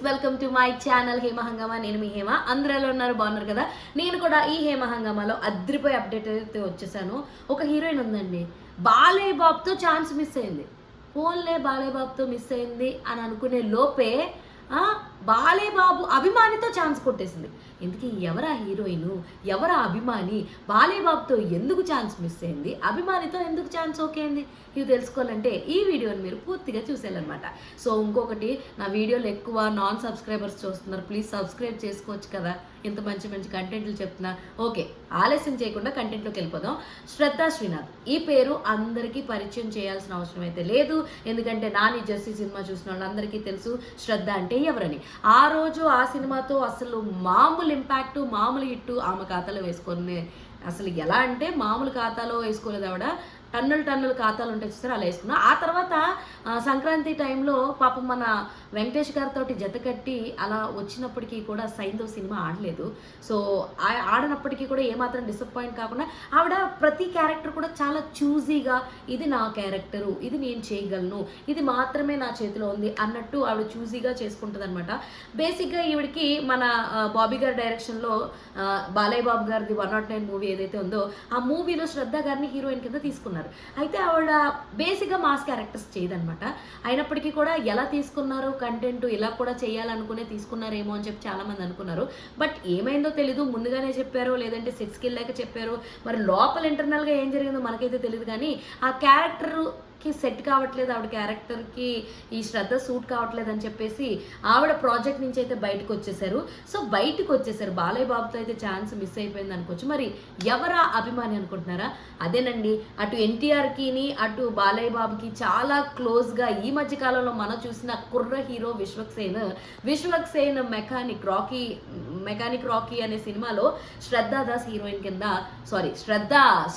Welcome to my channel Hema హంగామా. నేను మీ హేమ. అందరూ ఎలా ఉన్నారు? బాగున్నారు కదా? నేను కూడా ఈ హేమ హంగామాలో అద్రిపోయి అప్డేట్ అయితే వచ్చేసాను. ఒక హీరోయిన్ ఉందండి, బాలయ్య బాబుతో ఛాన్స్ మిస్ అయింది. ఫోన్లే బాలయ్య బాబుతో మిస్ అయింది అని అనుకునే లోపే బాలయ్య బాబు అభిమానితో ఛాన్స్ కొట్టేసింది. ఎందుకు ఎవరా హీరోయిన్, ఎవరా అభిమాని, బాలయ్య బాబుతో ఎందుకు ఛాన్స్ మిస్ అయింది, అభిమానితో ఎందుకు ఛాన్స్ ఓకే అయింది, ఇవి తెలుసుకోవాలంటే ఈ వీడియోని మీరు పూర్తిగా చూసేయాలన్నమాట. సో ఇంకొకటి, నా వీడియోలు ఎక్కువ నాన్ సబ్స్క్రైబర్స్ చూస్తున్నారు, ప్లీజ్ సబ్స్క్రైబ్ చేసుకోవచ్చు కదా, ఇంత మంచి మంచి కంటెంట్లు చెప్తున్నా. ఓకే, ఆలస్యం చేయకుండా కంటెంట్లోకి వెళ్ళిపోదాం. శ్రద్ధా శ్రీనాథ్ ఈ పేరు అందరికీ పరిచయం చేయాల్సిన అవసరం అయితే లేదు, ఎందుకంటే నాని జెర్సీ సినిమా చూసిన వాళ్ళందరికీ తెలుసు శ్రద్ధ అంటే ఎవరని. ఆ రోజు ఆ సినిమాతో అసలు మామూలు ఇంపాక్ట్, మామూలు హిట్ ఆమె ఖాతాలో వేసుకొని, అసలు ఎలా అంటే మామూలు ఖాతాలో వేసుకోలేదు ఆవిడ, టన్నులు ఖాతాలు ఉంటాయి చూస్తారు, అలా వేసుకున్నా. ఆ తర్వాత సంక్రాంతి టైంలో పాపం మన వెంకటేష్ గారితో జత కట్టి అలా వచ్చినప్పటికీ కూడా సైంధవ్ సినిమా ఆడలేదు. సో ఆడినప్పటికీ కూడా ఏమాత్రం డిసప్పాయింట్ కాకుండా ఆవిడ ప్రతి క్యారెక్టర్ కూడా చాలా చూజీగా, ఇది నా క్యారెక్టరు, ఇది నేను చేయగలను, ఇది మాత్రమే నా చేతిలో ఉంది అన్నట్టు ఆవిడ చూజీగా చేసుకుంటుంది అనమాట. బేసిక్గా ఈవిడికి మన బాబీ గారి డైరెక్షన్లో బాలయ్య బాబు గారిది 109 మూవీ ఏదైతే ఉందో ఆ మూవీలో శ్రద్ధ గారిని హీరోయిన్ కింద తీసుకున్నారు. అయితే ఆవిడ బేసిక్గా మాస్ క్యారెక్టర్స్ చేయదనమాట. అయినప్పటికీ కూడా ఎలా తీసుకున్నారు కంటెంట్, ఇలా కూడా చేయాలనుకునే తీసుకున్నారేమో అని చెప్పి చాలా మంది అనుకున్నారు. బట్ ఏమైందో తెలీదు, ముందుగానే చెప్పారో లేదంటే సెట్స్కి వెళ్ళాక చెప్పారో, మరి లోపల ఇంటర్నల్గా ఏం జరిగిందో మనకైతే తెలియదు. కానీ ఆ క్యారెక్టర్కి సెట్ కావట్లేదు, ఆవిడ క్యారెక్టర్కి ఈ శ్రద్ధ సూట్ కావట్లేదు అని చెప్పేసి ఆవిడ ప్రాజెక్ట్ నుంచి అయితే బయటకు వచ్చేసారు. సో బయటకు వచ్చేసారు, బాలయ్య బాబుతో అయితే ఛాన్స్ మిస్ అయిపోయింది అనుకోవచ్చు. మరి ఎవరా అభిమాని అనుకుంటున్నారా? అదేనండి, అటు ఎన్టీఆర్కిని అటు బాలయ్య బాబుకి చాలా క్లోజ్గా ఈ మధ్య కాలంలో మనం చూసిన కుర్ర హీరో విశ్వక్సేన్ మెకానిక్ రాకీ అనే సినిమాలో శ్రద్ధా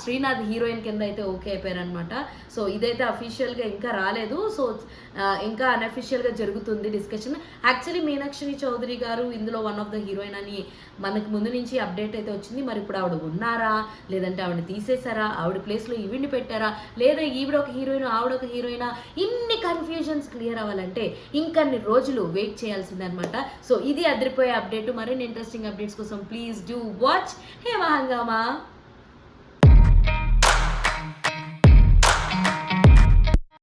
శ్రీనాథ్ హీరోయిన్ కింద అయితే ఓకే అయిపోయారనమాట. సో ఇదైతే అఫీషియల్గా ఇంకా రాలేదు, సో ఇంకా అన్అఫీషియల్గా జరుగుతుంది డిస్కషన్. యాక్చువల్లీ మీనాక్షి చౌదరి గారు ఇందులో వన్ ఆఫ్ ద హీరోయిన్ అని మనకు ముందు నుంచి అప్డేట్ అయితే వచ్చింది. మరి ఇప్పుడు ఆవిడ ఉన్నారా, లేదంటే ఆవిడని తీసేశారా, ఆవిడ ప్లేస్లో ఈవిడ్ని పెట్టారా, లేదా ఈవిడ ఒక హీరోయిన్ ఆవిడ ఒక హీరోయినా, ఇన్ని కన్ఫ్యూజన్స్ క్లియర్ అవ్వాలంటే ఇంకన్ని రోజులు వెయిట్ చేయాల్సిందే అనమాట. సో ఇది అదిరిపోయే అప్డేట్. మరిన్ని ఇంట్రెస్టింగ్ అప్డేట్స్ కోసం ప్లీజ్ డూ వాచ్ హేమ హంగామా.